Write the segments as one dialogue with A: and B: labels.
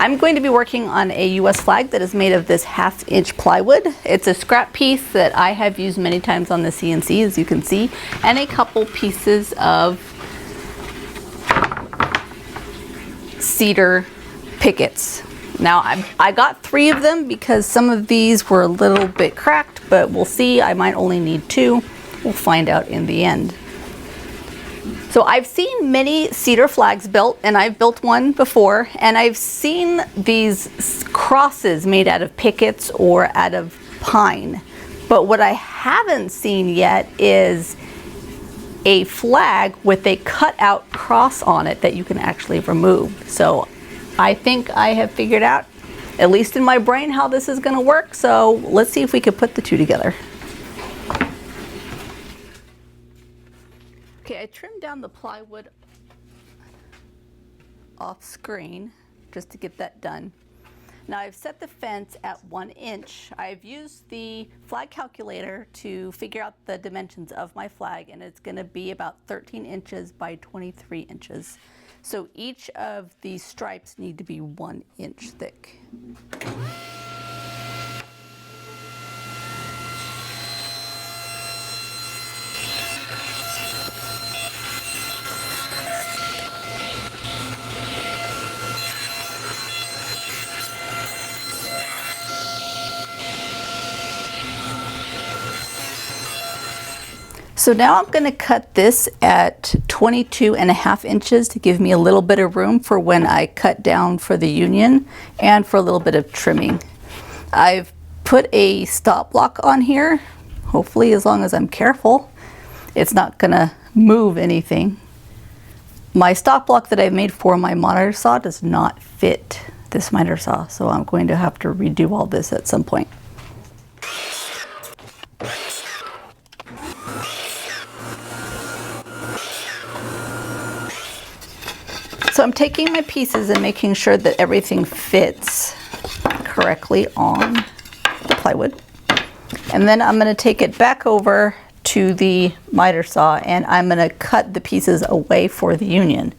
A: I'm going to be working on a US flag that is made of this 1/2 inch plywood. It's a scrap piece that I have used many times on the CNC, as you can see, and a couple pieces of cedar pickets. Now I got 3 of them because some of these were a little bit cracked, but we'll see. I might only need 2. We'll find out in the end. So I've seen many cedar flags built, and I've built one before, and I've seen these crosses made out of pickets or out of pine. But what I haven't seen yet is a flag with a cut-out cross on it that you can actually remove. So I think I have figured out, at least in my brain, how this is going to work. So let's see if we can put the 2 together. Okay, I trimmed down the plywood off screen just to get that done. Now I've set the fence at 1 inch. I've used the flag calculator to figure out the dimensions of my flag, and it's going to be about 13 inches by 23 inches. So each of these stripes need to be 1 inch thick. So now I'm going to cut this at 22.5 inches to give me a little bit of room for when I cut down for the union and for a little bit of trimming. I've put a stop block on here, hopefully, as long as I'm careful, it's not going to move anything. My stop block that I've made for my miter saw does not fit this miter saw, so I'm going to have to redo all this at some point. So I'm taking my pieces and making sure that everything fits correctly on the plywood. And then I'm going to take it back over to the miter saw, and I'm going to cut the pieces away for the union.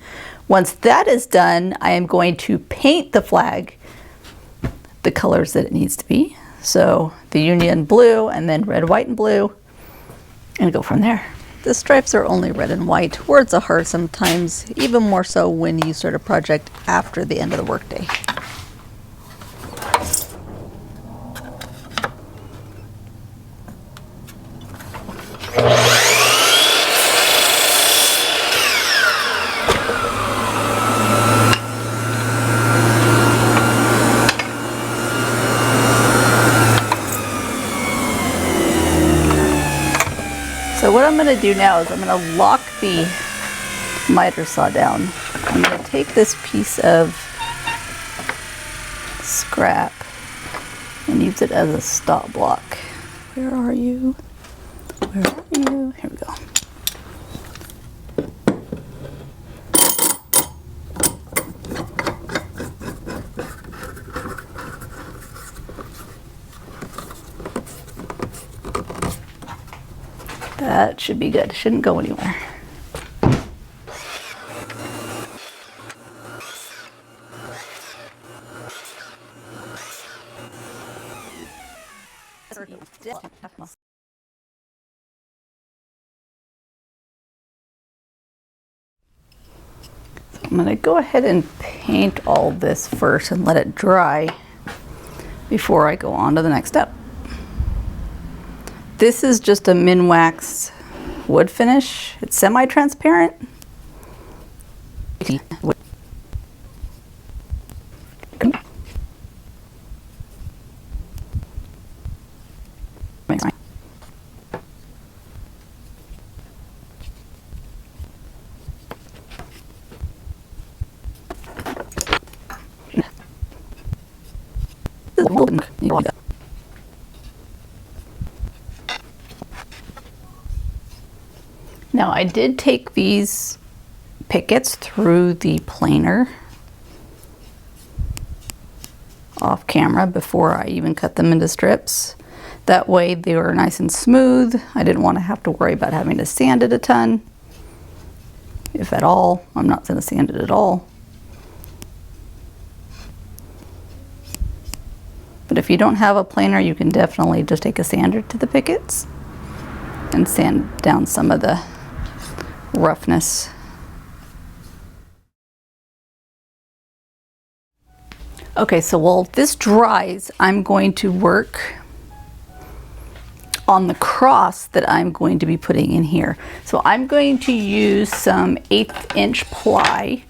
A: Once that is done, I am going to paint the flag the colors that it needs to be. So the union blue, and then red, white, and blue, and go from there. The stripes are only red and white. Words are hard sometimes, even more so when you start a project after the end of the workday. So what I'm going to do now is I'm going to lock the miter saw down. I'm going to take this piece of scrap and use it as a stop block. Where are you? Where are you? Here we go. That should be good. Shouldn't go anywhere. I'm going to go ahead and paint all this first and let it dry before I go on to the next step. This is just a min-wax wood finish. It's semi-transparent. Now I did take these pickets through the planer off camera before I even cut them into strips. That way they were nice and smooth. I didn't want to have to worry about having to sand it a ton, if at all. I'm not going to sand it at all. if you don't have a planer, you can definitely just take a sander to the pickets and sand down some of the roughness. Okay, so while this dries, I'm going to work on the cross that I'm going to be putting in here. So I'm going to use some 1/8 inch ply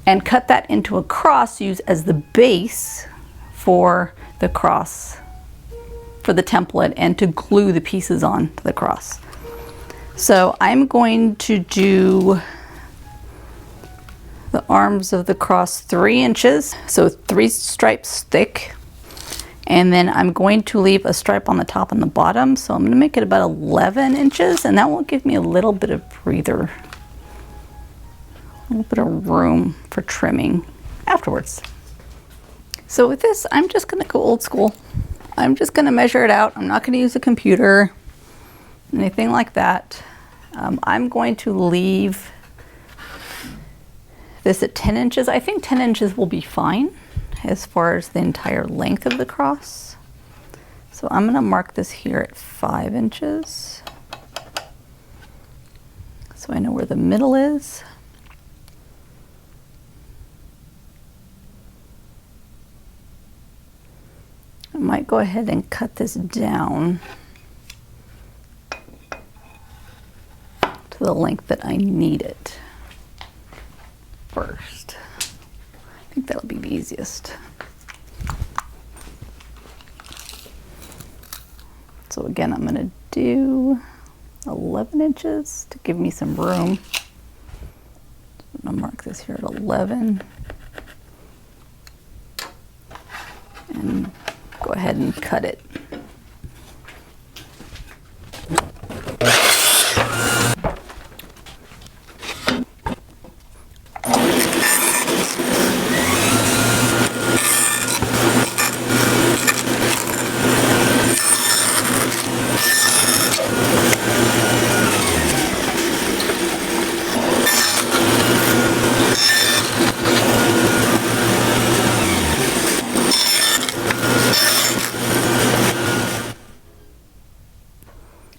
A: and cut that into a cross, use as the base for the cross, for the template, and to glue the pieces on to the cross. So I'm going to do the arms of the cross 3 inches, so 3 stripes thick. And then I'm going to leave a stripe on the top and the bottom. So I'm gonna make it about 11 inches, and that will give me a little bit of breather, a little bit of room for trimming afterwards. So with this, I'm just gonna go old school. I'm just gonna measure it out. I'm not gonna use a computer, anything like that. I'm going to leave this at 10 inches. I think 10 inches will be fine as far as the entire length of the cross. So I'm gonna mark this here at 5 inches. So I know where the middle is. I might go ahead and cut this down to the length that I need it first. I think that'll be the easiest. So again, I'm gonna do 11 inches to give me some room. I'm gonna mark this here at 11. And go ahead and cut it.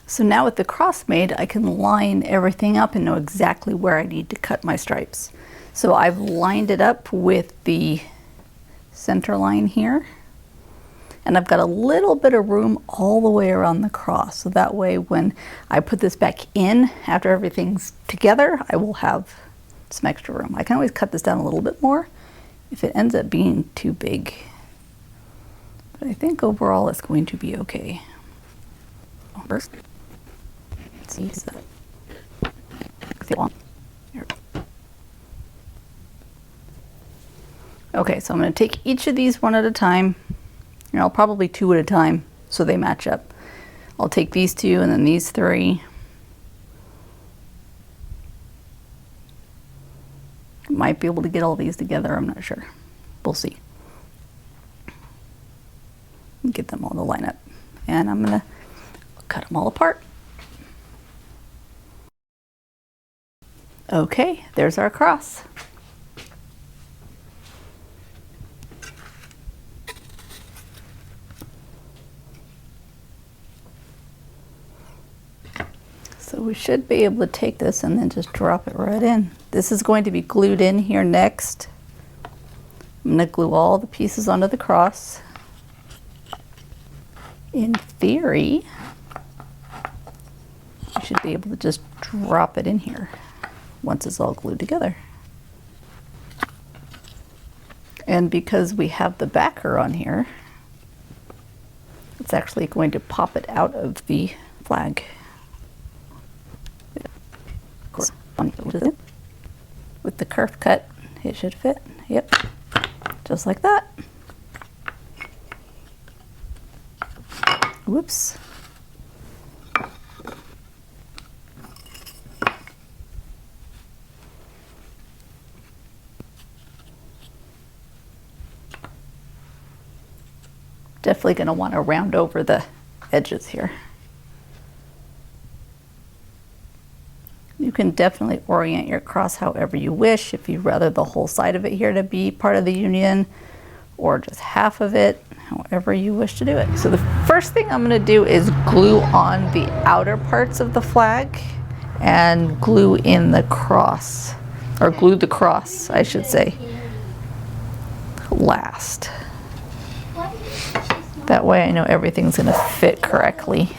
A: So now with the cross made, I can line everything up and know exactly where I need to cut my stripes. So I've lined it up with the center line here. And I've got a little bit of room all the way around the cross. So that way when I put this back in after everything's together, I will have some extra room. I can always cut this down a little bit more if it ends up being too big. But I think overall it's going to be okay. First, see that. Okay, so I'm going to take each of these one at a time. You know, probably 2 at a time so they match up. I'll take these 2 and then these 3. Might be able to get all these together, I'm not sure. We'll see. Get them all to line up. And I'm going to cut them all apart. Okay, there's our cross. So we should be able to take this and then just drop it right in. This is going to be glued in here next. I'm going to glue all the pieces onto the cross. In theory, I should be able to just drop it in here once it's all glued together. And because we have the backer on here, it's actually going to pop it out of the flag. With the curve cut, it should fit. Yep, just like that. Whoops. Definitely going to want to round over the edges here. You can definitely orient your cross however you wish. If you'd rather the whole side of it here to be part of the union, or just half of it, however you wish to do it. So the first thing I'm going to do is glue on the outer parts of the flag and glue in the cross, or glue the cross, I should say, last. That way I know everything's going to fit correctly.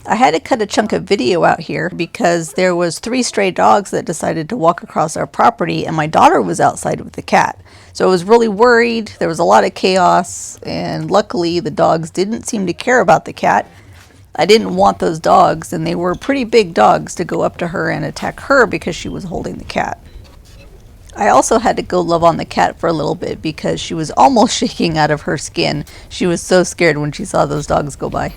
A: I had to cut a chunk of video out here because there was 3 stray dogs that decided to walk across our property, and my daughter was outside with the cat. So I was really worried. There was a lot of chaos, and luckily the dogs didn't seem to care about the cat. I didn't want those dogs, and they were pretty big dogs, to go up to her and attack her because she was holding the cat. I also had to go love on the cat for a little bit because she was almost shaking out of her skin. She was so scared when she saw those dogs go by.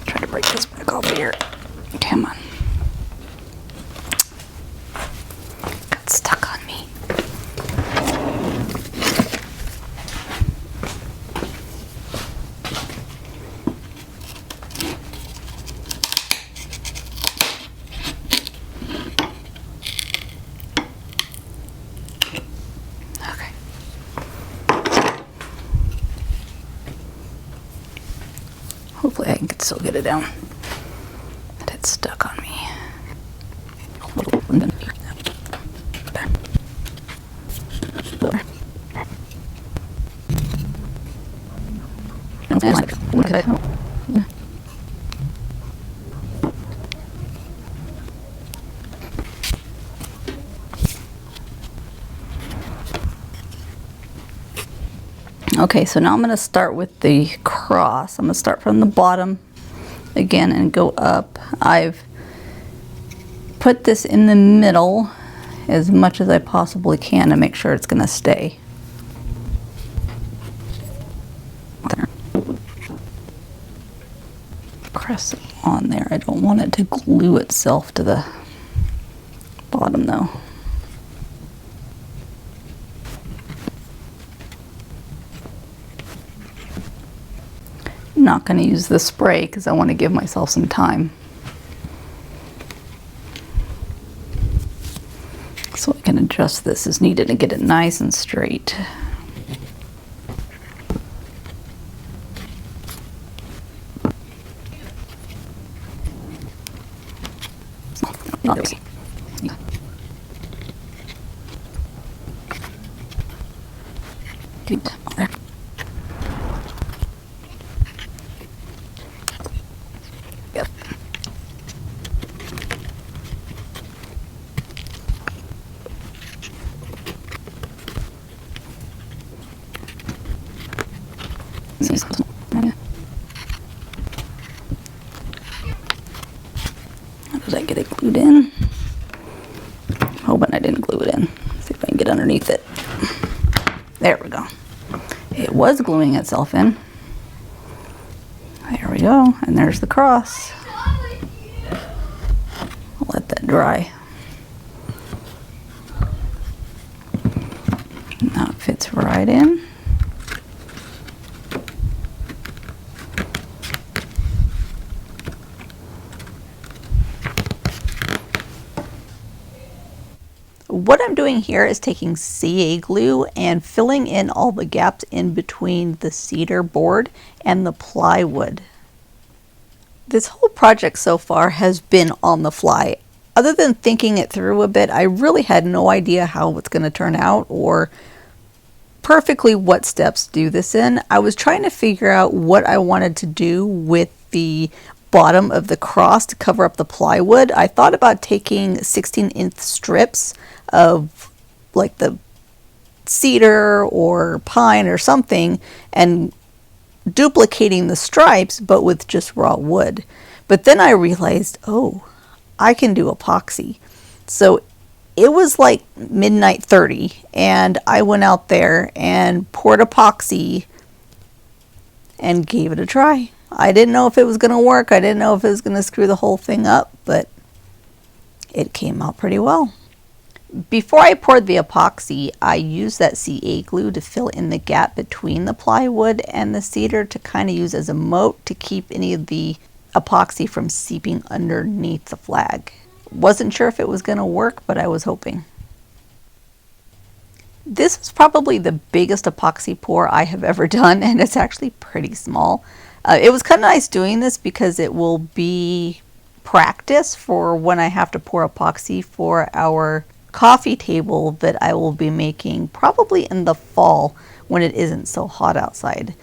A: Try to break this back over here. Come on. Got stuck on me. Hopefully I can still get it down. But it's stuck on me. Okay, so now I'm going to start with the cross. I'm going to start from the bottom again and go up. I've put this in the middle as much as I possibly can to make sure it's going to stay. Press it on there. I don't want it to glue itself to the bottom though. I'm not going to use the spray because I want to give myself some time. So I can adjust this as needed and get it nice and straight. Did I get it glued in? I'm hoping I didn't glue it in. See if I can get underneath it. There we go. It was gluing itself in. There we go. And there's the cross. I'll let that dry. Now it fits right in. What I'm doing here is taking CA glue and filling in all the gaps in between the cedar board and the plywood. This whole project so far has been on the fly. Other than thinking it through a bit, I really had no idea how it's going to turn out or perfectly what steps to do this in. I was trying to figure out what I wanted to do with the bottom of the cross to cover up the plywood. I thought about taking 16-inch strips of like the cedar or pine or something and duplicating the stripes, but with just raw wood. But then I realized, oh, I can do epoxy. So it was like midnight 30 and I went out there and poured epoxy and gave it a try. I didn't know if it was going to work. I didn't know if it was going to screw the whole thing up, but it came out pretty well. Before I poured the epoxy, I used that CA glue to fill in the gap between the plywood and the cedar to kind of use as a moat to keep any of the epoxy from seeping underneath the flag. Wasn't sure if it was going to work, but I was hoping. This is probably the biggest epoxy pour I have ever done, and it's actually pretty small. It was kind of nice doing this because it will be practice for when I have to pour epoxy for our coffee table that I will be making probably in the fall when it isn't so hot outside.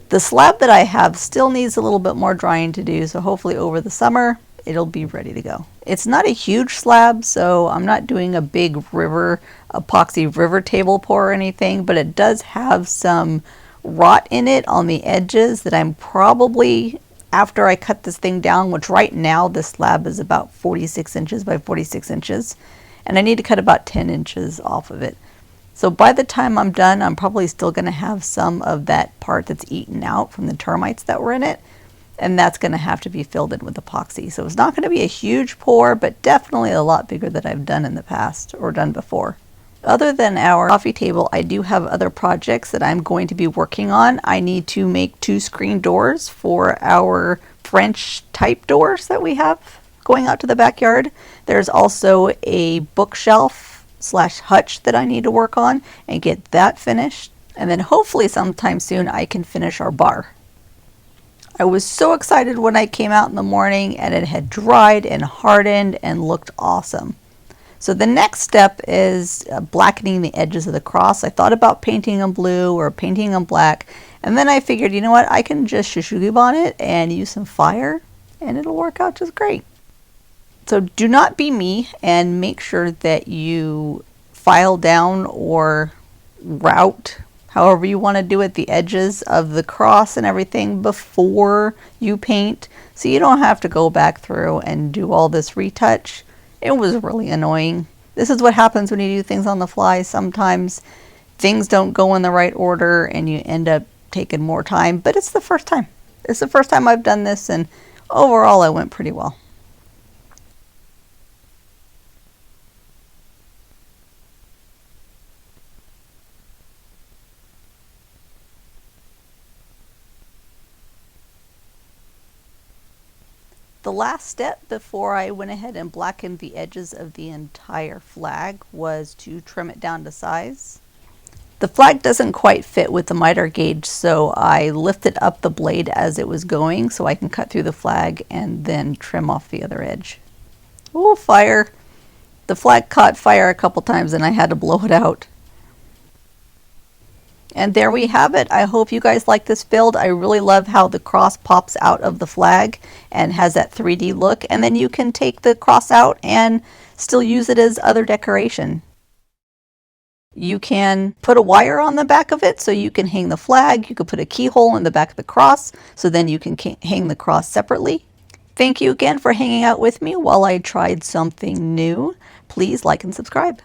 A: The slab that I have still needs a little bit more drying to do, so hopefully over the summer it'll be ready to go. It's not a huge slab, so I'm not doing a big epoxy river table pour or anything, but it does have some rot in it on the edges that I'm probably, after I cut this thing down, which right now this slab is about 46 inches by 46 inches, and I need to cut about 10 inches off of it. So by the time I'm done, I'm probably still going to have some of that part that's eaten out from the termites that were in it, and that's going to have to be filled in with epoxy. So it's not going to be a huge pour, but definitely a lot bigger than I've done in the past or done before. Other than our coffee table, I do have other projects that I'm going to be working on. I need to make 2 screen doors for our French type doors that we have going out to the backyard. There's also a bookshelf / hutch that I need to work on and get that finished. And then hopefully sometime soon I can finish our bar. I was so excited when I came out in the morning and it had dried and hardened and looked awesome. So the next step is blackening the edges of the cross. I thought about painting them blue or painting them black, and then I figured, you know what, I can just shishugib on it and use some fire and it'll work out just great. So do not be me and make sure that you file down or route, however you want to do it, the edges of the cross and everything before you paint, so you don't have to go back through and do all this retouch. It was really annoying. This is what happens when you do things on the fly. Sometimes things don't go in the right order and you end up taking more time, but it's the first time. It's the first time I've done this, and overall it went pretty well. The last step before I went ahead and blackened the edges of the entire flag was to trim it down to size. The flag doesn't quite fit with the miter gauge, so I lifted up the blade as it was going so I can cut through the flag and then trim off the other edge. Oh, fire! The flag caught fire a couple times and I had to blow it out. And there we have it. I hope you guys like this build. I really love how the cross pops out of the flag and has that 3D look. And then you can take the cross out and still use it as other decoration. You can put a wire on the back of it so you can hang the flag. You could put a keyhole in the back of the cross so then you can hang the cross separately. Thank you again for hanging out with me while I tried something new. Please like and subscribe.